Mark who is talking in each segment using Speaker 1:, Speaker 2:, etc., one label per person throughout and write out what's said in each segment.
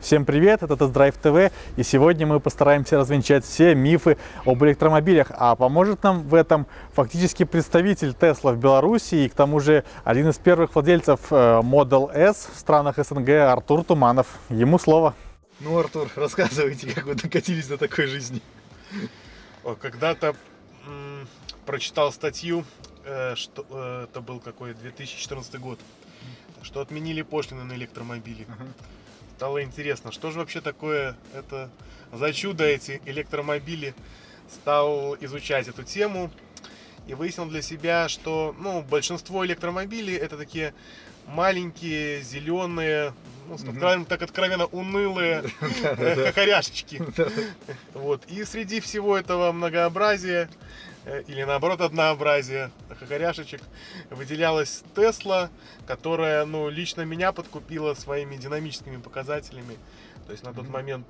Speaker 1: Всем привет, это Тест-Драйв ТВ, и сегодня мы постараемся развенчать все мифы об электромобилях, а поможет нам в этом фактически представитель Tesla в Беларуси и к тому же один из первых владельцев Model S в странах СНГ Артур Туманов. Ему слово.
Speaker 2: Ну, Артур, рассказывайте, как вы докатились до такой жизни.
Speaker 3: Когда-то прочитал статью, что это был какой 2014 год, что отменили пошлины на электромобили. Стало интересно, что же вообще такое это за чудо эти электромобили. Стал изучать эту тему и выяснил для себя, что большинство электромобилей это такие маленькие, зеленые, скажем так, откровенно унылые хохоряшечки. Вот. И среди всего этого многообразия, или наоборот однообразия хохоряшечек, выделялась Tesla, которая лично меня подкупила своими динамическими показателями. То есть на тот момент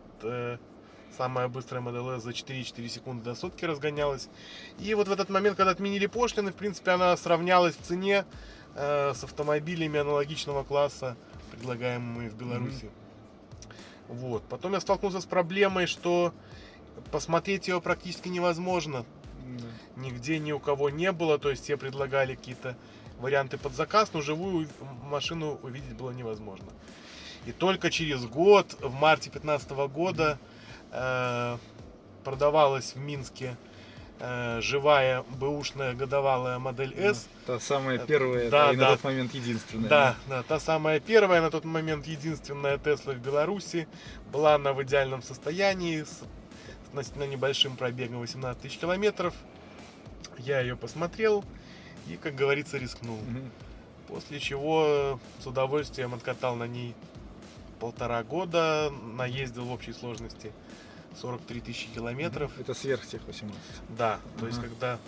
Speaker 3: самая быстрая Model S за 4,4 секунды до сотки разгонялась. И вот в этот момент, когда отменили пошлины, в принципе, она сравнялась в цене с автомобилями аналогичного класса, предлагаемыми в Беларуси. Вот. Потом я столкнулся с проблемой, что посмотреть ее практически невозможно. Нигде ни у кого не было, то есть все предлагали какие-то варианты под заказ, но живую машину увидеть было невозможно. И только через год, в марте 2015 года, продавалась в Минске живая бэушная годовалая модель S.
Speaker 2: Та самая первая,
Speaker 3: да,
Speaker 2: и на тот момент единственная.
Speaker 3: Да, та самая первая, на тот момент единственная Tesla в Беларуси. Была она в идеальном состоянии, с относительно небольшим пробегом 18 тысяч километров. Я ее посмотрел и, как говорится, рискнул. После чего с удовольствием откатал на ней 1,5 года, наездил в общей сложности 43 тысячи километров.
Speaker 2: Это сверх тех 18.
Speaker 3: Да, то есть когда,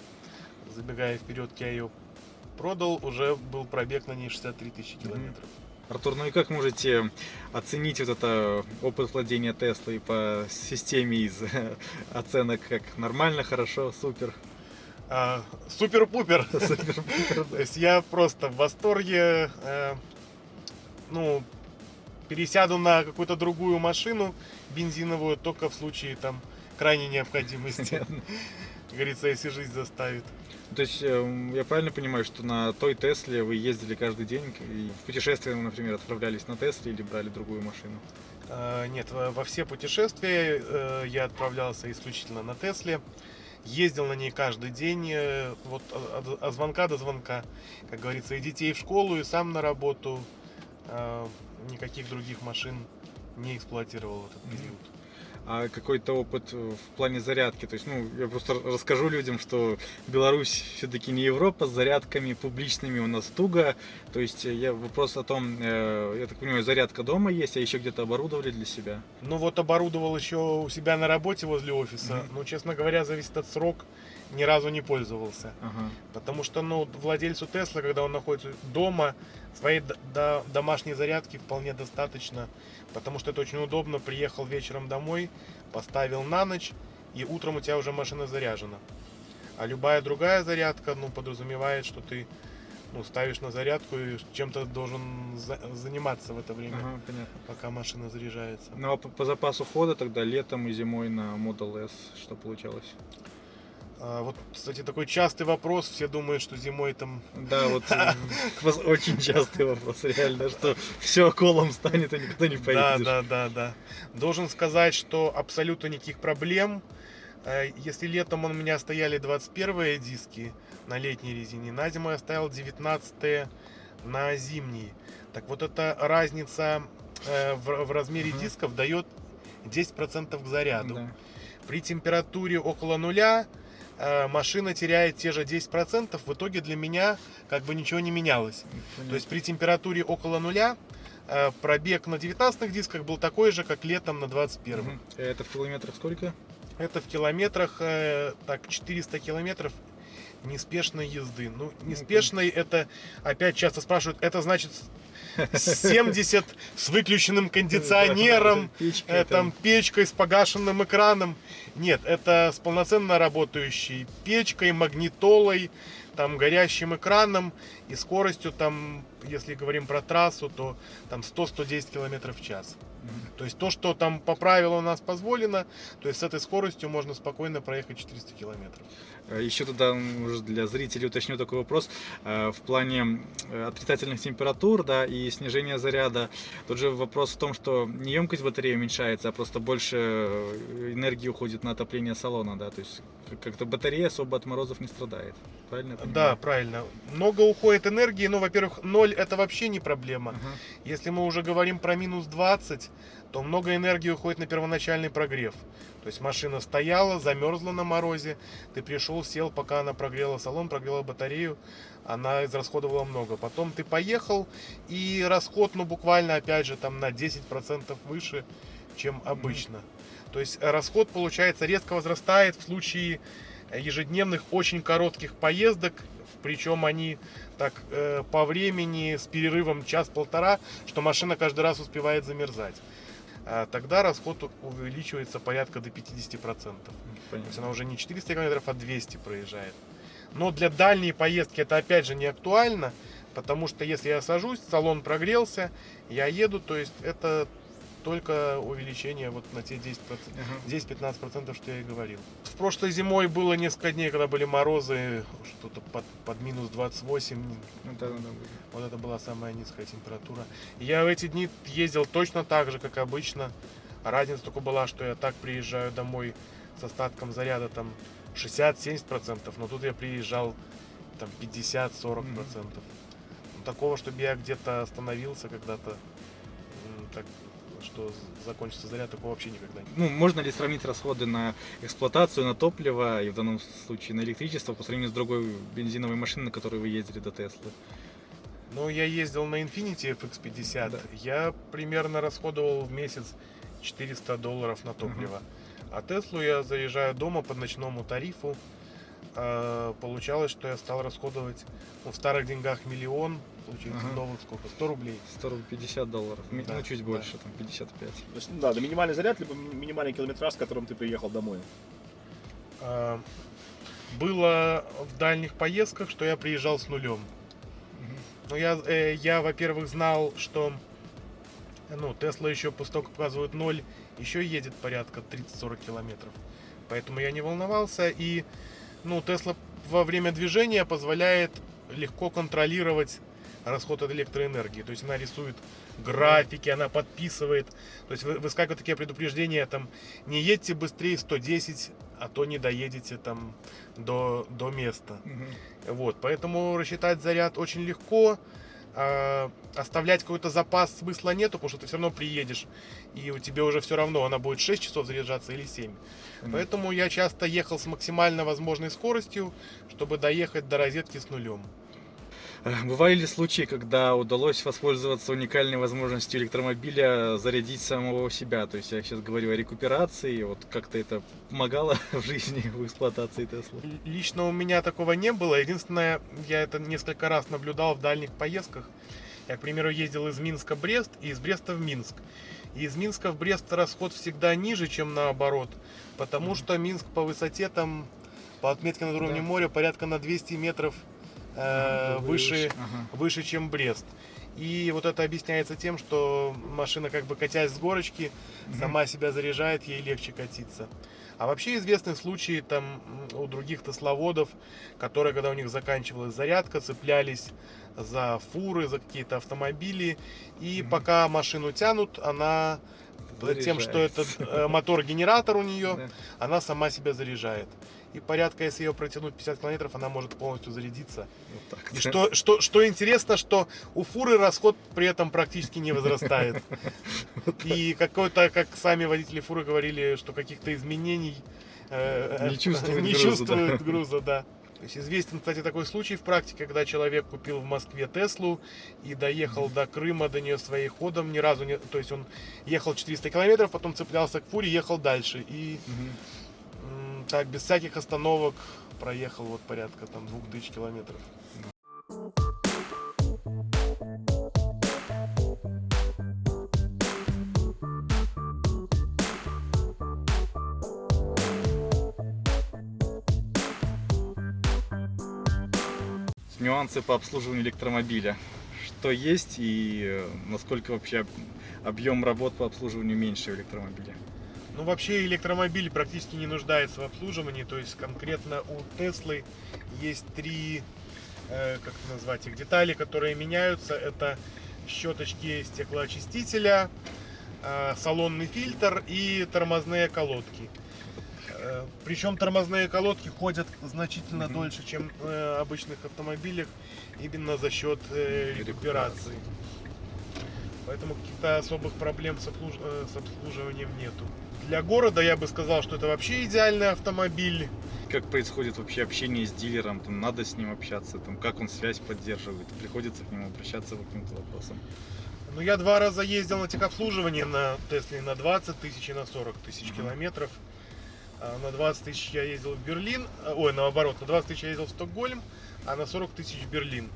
Speaker 3: забегая вперед, я ее продал, уже был пробег на ней 63 тысячи километров.
Speaker 2: Артур, ну и как можете оценить вот это опыт владения Теслой по системе из оценок, как нормально, хорошо, супер?
Speaker 3: Супер-пупер! То есть я просто в восторге. Пересяду на какую-то другую машину бензиновую только в случае крайней необходимости. Как говорится, если жизнь заставит.
Speaker 2: То есть я правильно понимаю, что на той Тесле вы ездили каждый день и в путешествия, например, отправлялись на Тесле или брали другую машину?
Speaker 3: Нет, во все путешествия я отправлялся исключительно на Тесле. Ездил на ней каждый день, вот от звонка до звонка. Как говорится, и детей в школу, и сам на работу. Никаких других машин не эксплуатировал в этот период.
Speaker 2: А какой-то опыт в плане зарядки? То есть, я просто расскажу людям, что Беларусь все-таки не Европа, с зарядками публичными у нас туго. То есть, вопрос о том, я так понимаю, зарядка дома есть, а еще где-то оборудовали для себя?
Speaker 3: Оборудовал еще у себя на работе возле офиса. Честно говоря, зависит от срока. Ни разу не пользовался. Потому что, владельцу Tesla, когда он находится дома, своей домашней зарядки вполне достаточно. Потому что это очень удобно. Приехал вечером домой, поставил на ночь, и утром у тебя уже машина заряжена. А любая другая зарядка, подразумевает, что ты ставишь на зарядку и чем-то должен заниматься в это время, пока машина заряжается.
Speaker 2: Ну а по запасу хода тогда летом и зимой на Model S что получалось?
Speaker 3: Вот, кстати, такой частый вопрос. Все думают, что зимой там...
Speaker 2: Да, вот очень частый вопрос, реально, что все колом станет, и никуда не поедешь.
Speaker 3: Да. Должен сказать, что абсолютно никаких проблем. Если летом у меня стояли 21-е диски на летней резине, на зиму я ставил 19-е на зимние. Так вот, эта разница в размере дисков дает 10% к заряду.
Speaker 2: Да.
Speaker 3: При температуре около нуля машина теряет те же 10%, в итоге для меня ничего не менялось. То есть при температуре около нуля пробег на 19 дисках был такой же, как летом на 21.
Speaker 2: Это в километрах сколько?
Speaker 3: Это в километрах 400 километров неспешной езды. Неспешной это, опять часто спрашивают, это значит 70 с выключенным кондиционером, печкой с погашенным экраном. Нет, это с полноценно работающей печкой, магнитолой, там горящим экраном и скоростью там, если говорим про трассу, то там 100-110 км в час. То есть то, что там по правилу у нас позволено, то есть с этой скоростью можно спокойно проехать 400 километров.
Speaker 2: Еще тогда, может, для зрителей уточню такой вопрос. В плане отрицательных температур, да, и снижения заряда, тут же вопрос в том, что не емкость батареи уменьшается, а просто больше энергии уходит на отопление салона, да, то есть как-то батарея особо от морозов не страдает. Правильно я понимаю?
Speaker 3: Да, правильно. Много уходит энергии, но, во-первых, 0 это вообще не проблема.
Speaker 2: Ага.
Speaker 3: Если мы уже говорим про минус 20, то много энергии уходит на первоначальный прогрев. То есть машина стояла, замерзла на морозе, ты пришел, сел, пока она прогрела салон, прогрела батарею, она израсходовала много. Потом ты поехал, и расход, ну, буквально, опять же, там на 10% выше, чем обычно. То есть расход, получается, резко возрастает в случае ежедневных очень коротких поездок, причем они так по времени с перерывом час-полтора, что машина каждый раз успевает замерзать. Тогда расход увеличивается порядка до 50%. То есть она уже не 400 километров, а 200 проезжает. Но для дальней поездки это опять же не актуально, потому что если я сажусь, салон прогрелся, я еду, то есть это только увеличение вот на те 10-15%, что я и говорил. В прошлой зимой было несколько дней, когда были морозы, что-то под минус 28. Вот это была самая низкая температура. Я в эти дни ездил точно так же, как обычно. Разница только была, что я так приезжаю домой с остатком заряда там 60-70%, но тут я приезжал там 50-40%. Такого, чтобы я где-то остановился когда-то, так, что закончится заряд, такого вообще никогда нет.
Speaker 2: Ну, можно ли сравнить расходы на эксплуатацию, на топливо и в данном случае на электричество по сравнению с другой бензиновой машиной, на которой вы ездили до Теслы?
Speaker 3: Ну, я ездил на Infiniti FX50.
Speaker 2: Да.
Speaker 3: Я примерно расходовал в месяц $400 на топливо. А Теслу я заезжаю дома по ночному тарифу. Получалось, что я стал расходовать в старых деньгах миллион, получается новых сколько? 100 рублей.
Speaker 2: $150.
Speaker 3: Да,
Speaker 2: Ну, чуть
Speaker 3: да.
Speaker 2: больше, там 55.
Speaker 4: То есть, да, да, минимальный заряд, либо минимальный километраж, с которым ты приехал домой.
Speaker 3: Было в дальних поездках, что я приезжал с нулем. Но я, во-первых, знал, что Тесла еще после того, как показывают 0, еще едет порядка 30-40 километров. Поэтому я не волновался. И Тесла во время движения позволяет легко контролировать расход от электроэнергии. То есть она рисует графики, она подписывает. То есть выскакивают такие предупреждения, там, не едьте быстрее 110, а то не доедете там до места. Вот, поэтому рассчитать заряд очень легко. Оставлять какой-то запас смысла нету, потому что ты все равно приедешь, и у тебя уже все равно она будет 6 часов заряжаться или 7. Поэтому я часто ехал с максимально возможной скоростью, чтобы доехать до розетки с нулем.
Speaker 2: Бывали ли случаи, когда удалось воспользоваться уникальной возможностью электромобиля зарядить самого себя? То есть я сейчас говорю о рекуперации, вот как-то это помогало в жизни, в эксплуатации Теслы?
Speaker 3: Лично у меня такого не было. Единственное, я это несколько раз наблюдал в дальних поездках. Я, к примеру, ездил из Минска в Брест и из Бреста в Минск. И из Минска в Брест расход всегда ниже, чем наоборот, потому что Минск по высоте там, по отметке над уровнем моря, порядка на 200 метров выше, чем Брест. И вот это объясняется тем, что машина, как бы катясь с горочки, сама себя заряжает, ей легче катиться. А вообще известны случаи там у других тесловодов, которые, когда у них заканчивалась зарядка, цеплялись за фуры, за какие-то автомобили, и пока машину тянут, она тем, что это мотор-генератор у нее, она сама себя заряжает. И порядка, если ее протянуть 50 километров, она может полностью зарядиться. Вот так. И что интересно, что у фуры расход при этом практически не возрастает. И какой-то, как сами водители фуры говорили, что каких-то изменений
Speaker 2: не
Speaker 3: чувствуют груза, да. То есть известен, кстати, такой случай в практике, когда человек купил в Москве Теслу и доехал до Крыма, до нее своим ходом, ни разу не... То есть он ехал 400 километров, потом цеплялся к фуре, ехал дальше. И так, без всяких остановок проехал вот порядка там 2000 километров.
Speaker 2: нюансы по обслуживанию электромобиля. Что есть и насколько вообще объем работ по обслуживанию меньше в электромобиле?
Speaker 3: Ну, вообще электромобиль практически не нуждается в обслуживании, то есть конкретно у Теслы есть три, как это назвать их, детали, которые меняются. Это щеточки стеклоочистителя, салонный фильтр и тормозные колодки. Причем тормозные колодки ходят значительно дольше, чем в обычных автомобилях, именно за счет рекуперации. Поэтому каких-то особых проблем с обслуживанием нету. Для города я бы сказал, что это вообще идеальный автомобиль.
Speaker 2: Как происходит вообще общение с дилером? Там надо с ним общаться, там, как он связь поддерживает? Приходится к нему обращаться по каким-то вопросам?
Speaker 3: Ну, я 2 раза ездил на техобслуживание на Тесле на 20 тысяч и на 40 тысяч километров. На 20 тысяч я ездил в Берлин, наоборот, на 20 тысяч я ездил в Стокгольм, а на 40 тысяч в Берлин.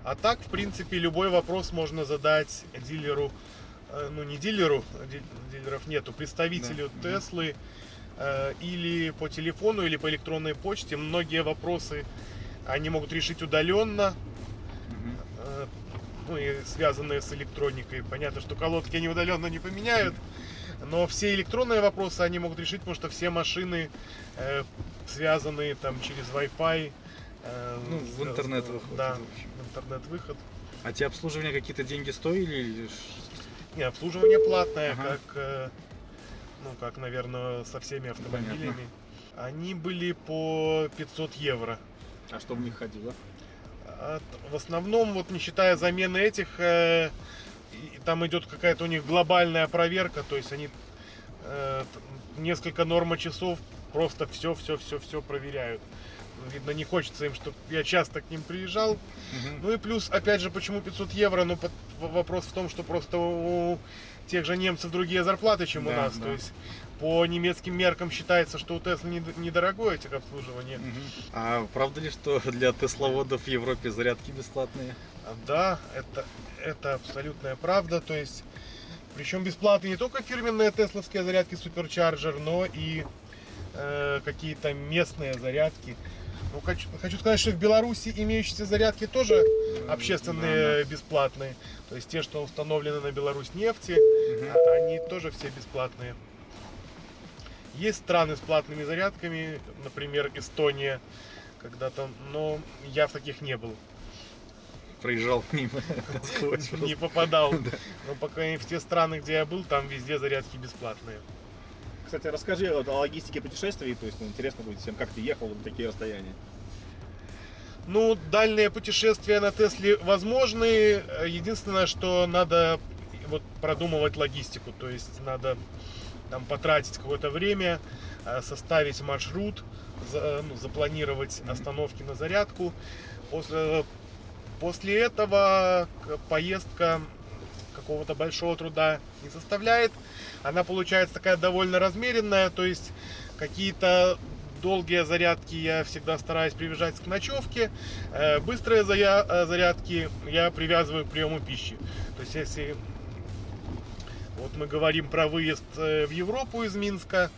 Speaker 3: А так, в принципе, любой вопрос можно задать дилеру, ну не дилеру, дилеров нету, представителю Теслы, или по телефону, или по электронной почте. Многие вопросы они могут решить удаленно, ну и связанные с электроникой. Понятно, что колодки они удаленно не поменяют, но все электронные вопросы они могут решить, потому что все машины связаны там через Wi-Fi.
Speaker 2: Ну, в интернет выходит.
Speaker 3: Да,
Speaker 2: в общем.
Speaker 3: в интернет-выход.
Speaker 2: А те обслуживания какие-то деньги стоили? Или...
Speaker 3: Не, обслуживание платное,
Speaker 2: Ага.
Speaker 3: как, наверное, со всеми автомобилями.
Speaker 2: Понятно.
Speaker 3: Они были по 500 евро.
Speaker 4: А что в них ходило?
Speaker 3: В основном, вот не считая замены этих, там идет какая-то у них глобальная проверка, то есть они несколько нормочасов просто все проверяют. Видно, не хочется им, чтобы я часто к ним приезжал. Ну и плюс, опять же, почему 500 евро? Ну, вопрос в том, что просто у тех же немцев другие зарплаты, чем у
Speaker 2: Да,
Speaker 3: нас.
Speaker 2: да.
Speaker 3: То есть по немецким меркам считается, что у Tesla недорогое техобслуживание.
Speaker 2: А правда ли, что для тесловодов в Европе зарядки бесплатные?
Speaker 3: Да, это абсолютная правда. То есть, причем бесплатные не только фирменные тесловские зарядки Supercharger, но и какие-то местные зарядки. Ну, хочу сказать, что в Беларуси имеющиеся зарядки тоже общественные, бесплатные. То есть те, что установлены на Беларусь нефти, они тоже все бесплатные. Есть страны с платными зарядками, например, Эстония когда-то, но я в таких не был.
Speaker 2: Проезжал мимо. Насквозь
Speaker 3: Не
Speaker 2: просто.
Speaker 3: попадал. Но пока в те страны, где я был, там везде зарядки бесплатные.
Speaker 4: Кстати, расскажи вот о логистике путешествий, то есть интересно будет всем, как ты ехал на такие расстояния.
Speaker 3: Ну, дальние путешествия на Тесле возможны. Единственное, что надо вот продумывать логистику. То есть надо там потратить какое-то время, составить маршрут, запланировать остановки на зарядку. После этого поездка какого-то большого труда не составляет. Она получается такая довольно размеренная, то есть какие-то долгие зарядки я всегда стараюсь привязать к ночевке. Быстрые зарядки я привязываю к приему пищи. То есть если вот мы говорим про выезд в Европу из Минска,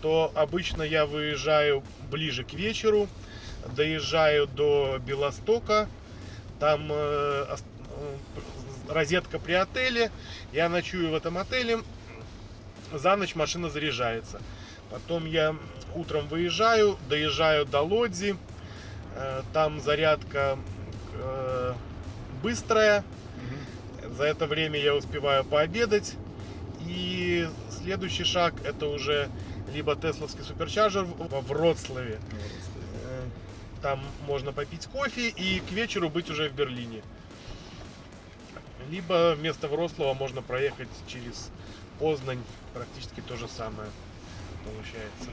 Speaker 3: то обычно я выезжаю ближе к вечеру, доезжаю до Белостока, там розетка при отеле, я ночую в этом отеле, за ночь машина заряжается. Потом я утром выезжаю, доезжаю до Лодзи, там зарядка быстрая, за это время я успеваю пообедать, и следующий шаг это уже либо тесловский суперчарджер во Вроцлаве, там можно попить кофе и к вечеру быть уже в Берлине. Либо вместо Вроцлава можно проехать через Познань, практически то же самое получается.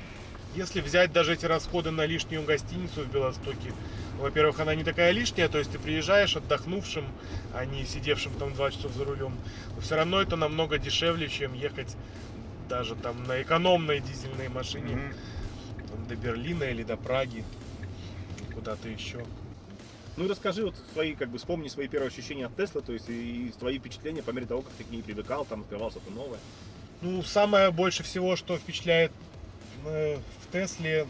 Speaker 3: Если взять даже эти расходы на лишнюю гостиницу в Белостоке, во-первых, она не такая лишняя, то есть ты приезжаешь отдохнувшим, а не сидевшим там 2 часа за рулем. Но все равно это намного дешевле, чем ехать даже там на экономной дизельной машине там, до Берлина или до Праги, куда-то еще.
Speaker 4: Ну и расскажи вот свои, вспомни свои первые ощущения от Теслы, то есть и твои впечатления по мере того, как ты к ней привыкал, там открывал что-то новое.
Speaker 3: Ну, самое больше всего, что впечатляет в Тесле,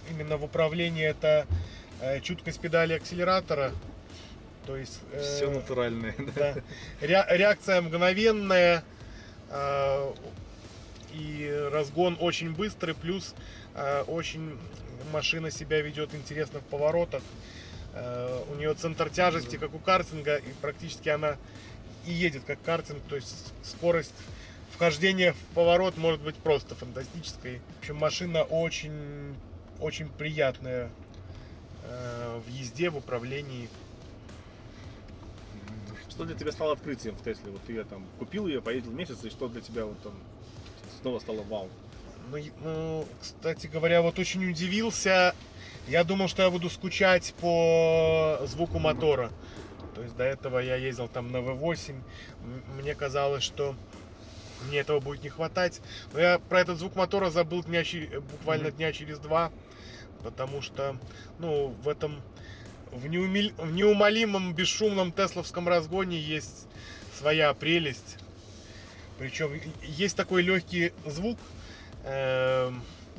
Speaker 3: именно в управлении, это чуткость педали акселератора. То есть
Speaker 2: Все натуральное. Да.
Speaker 3: да, реакция мгновенная, и разгон очень быстрый, плюс очень машина себя ведет интересно в поворотах. У нее центр тяжести, как у картинга, и практически она и едет как картинг, то есть скорость вхождения в поворот может быть просто фантастической. В общем, машина очень, очень приятная в езде, в управлении.
Speaker 4: Что для тебя стало открытием в Тесле? Вот ты ее там купил ее, поездил месяц, и что для тебя вот там снова стало вау?
Speaker 3: Ну, кстати говоря, вот очень удивился. Я думал, что я буду скучать по звуку мотора. То есть до этого я ездил там на V8. Мне казалось, что мне этого будет не хватать. Но я про этот звук мотора забыл буквально дня через 2. Потому что, ну, в неумолимом, бесшумном тесловском разгоне есть своя прелесть. Причем есть такой легкий звук,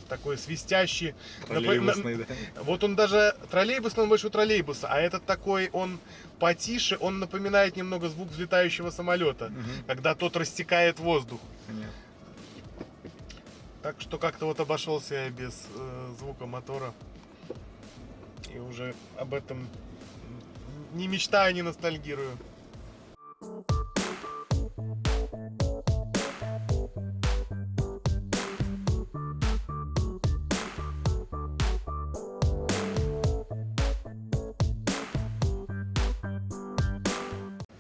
Speaker 3: такой свистящий.
Speaker 2: Троллейбусный, да.
Speaker 3: Вот он даже троллейбусный, он больше у троллейбуса, а этот такой, он потише, он напоминает немного звук взлетающего самолета, когда тот рассекает воздух.
Speaker 2: Понятно.
Speaker 3: Так что как-то вот обошелся я без звука мотора. И уже об этом не мечтаю, не ностальгирую.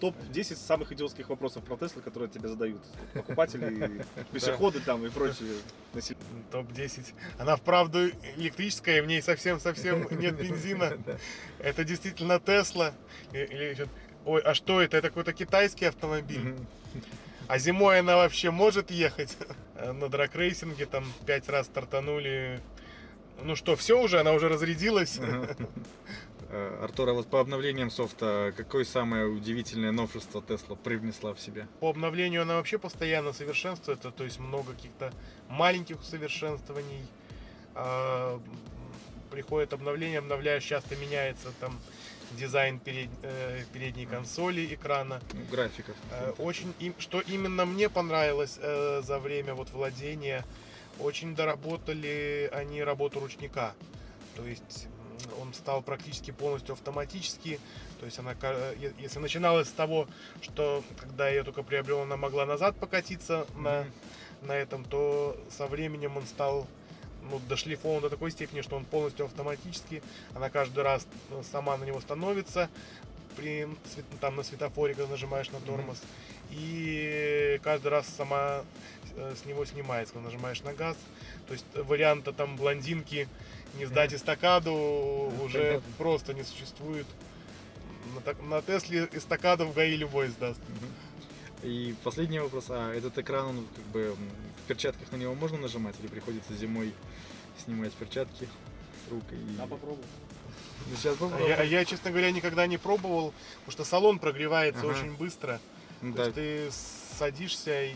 Speaker 4: Топ-10 самых идиотских вопросов про Теслы, которые тебе задают покупатели, пешеходы там и прочие население.
Speaker 3: Топ-10. Она вправду электрическая, в ней совсем-совсем нет бензина. Это действительно Тесла. Ой, а что это? Это какой-то китайский автомобиль. А зимой она вообще может ехать. На драгрейсинге там 5 раз стартанули. Ну что, все уже? Она уже разрядилась.
Speaker 2: Артур, а вот по обновлениям софта, какое самое удивительное новшество Тесла привнесла в себя?
Speaker 3: По обновлению она вообще постоянно совершенствуется, то есть много каких-то маленьких усовершенствований. Приходит обновление, обновляешь, часто меняется там дизайн передней консоли экрана.
Speaker 2: Ну, графиков.
Speaker 3: Что именно мне понравилось за время вот владения, очень доработали они работу ручника. То есть он стал практически полностью автоматический. То есть она, если начиналось с того, что когда я ее только приобрел, она могла назад покатиться на этом, то со временем он стал дошлифован до такой степени, что он полностью автоматический. Она каждый раз сама на него становится там на светофоре, когда нажимаешь на тормоз. И каждый раз сама с него снимается, когда нажимаешь на газ. То есть варианта там блондинки не сдать эстакаду уже просто не существует. На Тесле эстакаду в ГАИ любой сдаст.
Speaker 2: И последний вопрос, этот экран, он как бы в перчатках на него можно нажимать или приходится зимой снимать перчатки с рук?
Speaker 4: Попробуй.
Speaker 2: Ну, сейчас попробуем.
Speaker 3: Я, честно говоря, никогда не пробовал, потому что салон прогревается очень быстро.
Speaker 2: Ну,
Speaker 3: То есть ты садишься и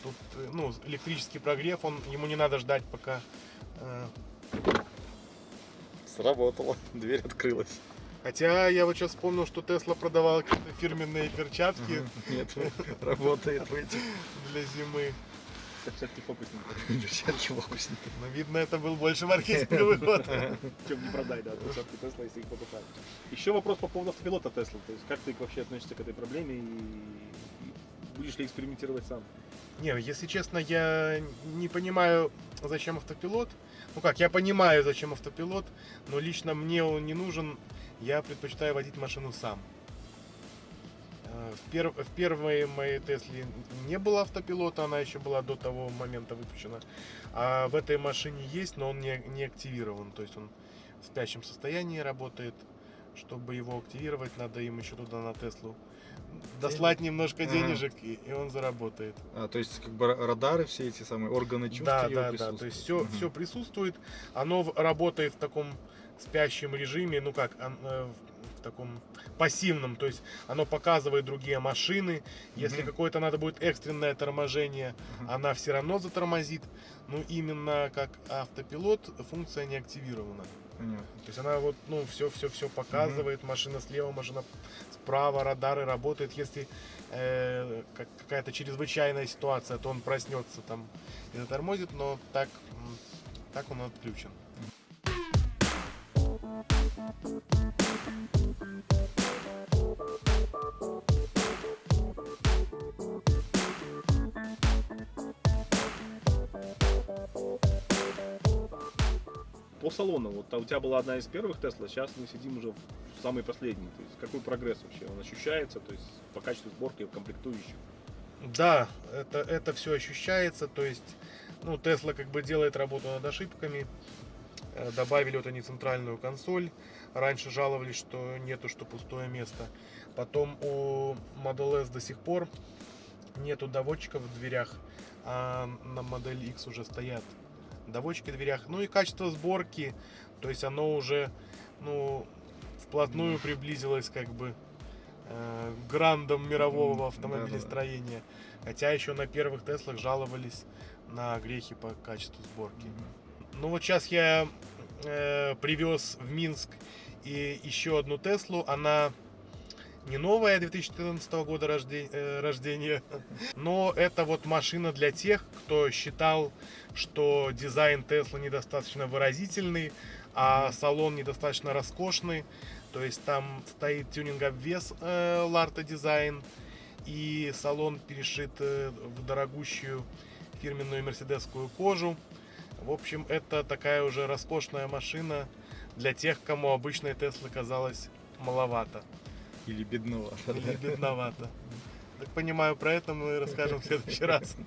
Speaker 3: тут, электрический прогрев, ему не надо ждать, пока...
Speaker 2: Сработало, дверь открылась.
Speaker 3: Хотя я вот сейчас вспомнил, что Тесла продавала какие-то фирменные перчатки
Speaker 2: Нет, работает в этих.
Speaker 3: для зимы.
Speaker 4: Перчатки фокусника.
Speaker 2: Перчатки фокусника.
Speaker 3: Но видно, это был больше маркетинговый ход.
Speaker 4: Чем не продай, да, перчатки Тесла, если их покупают. Еще вопрос по поводу автопилота Тесла. То есть как ты вообще относишься к этой проблеме и будешь ли экспериментировать сам?
Speaker 3: Не, если честно, я не понимаю, зачем автопилот. Ну как, я понимаю, зачем автопилот, но лично мне он не нужен. Я предпочитаю водить машину сам. В первой моей Тесле не было автопилота, она еще была до того момента выпущена. А в этой машине есть, но он не активирован. То есть он в спящем состоянии работает. Чтобы его активировать, надо им еще туда на Теслу дослать немножко денежек, и он заработает.
Speaker 2: То есть как бы радары, все эти самые органы чувств
Speaker 3: Да, то есть все присутствует. Оно работает в таком спящем режиме, в таком пассивном, то есть оно показывает другие машины. Если какое-то надо будет экстренное торможение, она все равно затормозит. Но именно как автопилот функция не активирована.
Speaker 2: Понятно.
Speaker 3: То есть она вот, ну, все показывает, машина слева, машина справа, радары работают. Если какая-то чрезвычайная ситуация, то он проснется там и затормозит, но так он отключен.
Speaker 4: По салону, вот у тебя была одна из первых Тесла, сейчас мы сидим уже в самой последней. То есть какой прогресс вообще? Он ощущается, то есть по качеству сборки комплектующих.
Speaker 3: Да, это все ощущается, то есть, ну, Tesla как бы делает работу над ошибками. Добавили вот они центральную консоль. Раньше жаловались, что нету, что пустое место. Потом у Model S до сих пор нету доводчиков в дверях, а на Model X уже стоят доводчики в дверях. Ну и качество сборки, то есть оно уже, ну, вплотную приблизилось как бы к грандам мирового автомобилестроения. Хотя еще на первых Теслах жаловались на грехи по качеству сборки. Ну вот сейчас я привез в Минск и еще одну Теслу. Она не новая, 2014 года рождения, но это вот машина для тех, кто считал, что дизайн Теслы недостаточно выразительный, а салон недостаточно роскошный. То есть там стоит тюнинг-обвес Larta Design, и салон перешит в дорогущую фирменную мерседесскую кожу. В общем, это такая уже роскошная машина для тех, кому обычной Теслы казалось маловато.
Speaker 2: Или бедновато.
Speaker 3: Или бедновато. Так понимаю, про это мы расскажем в следующий раз.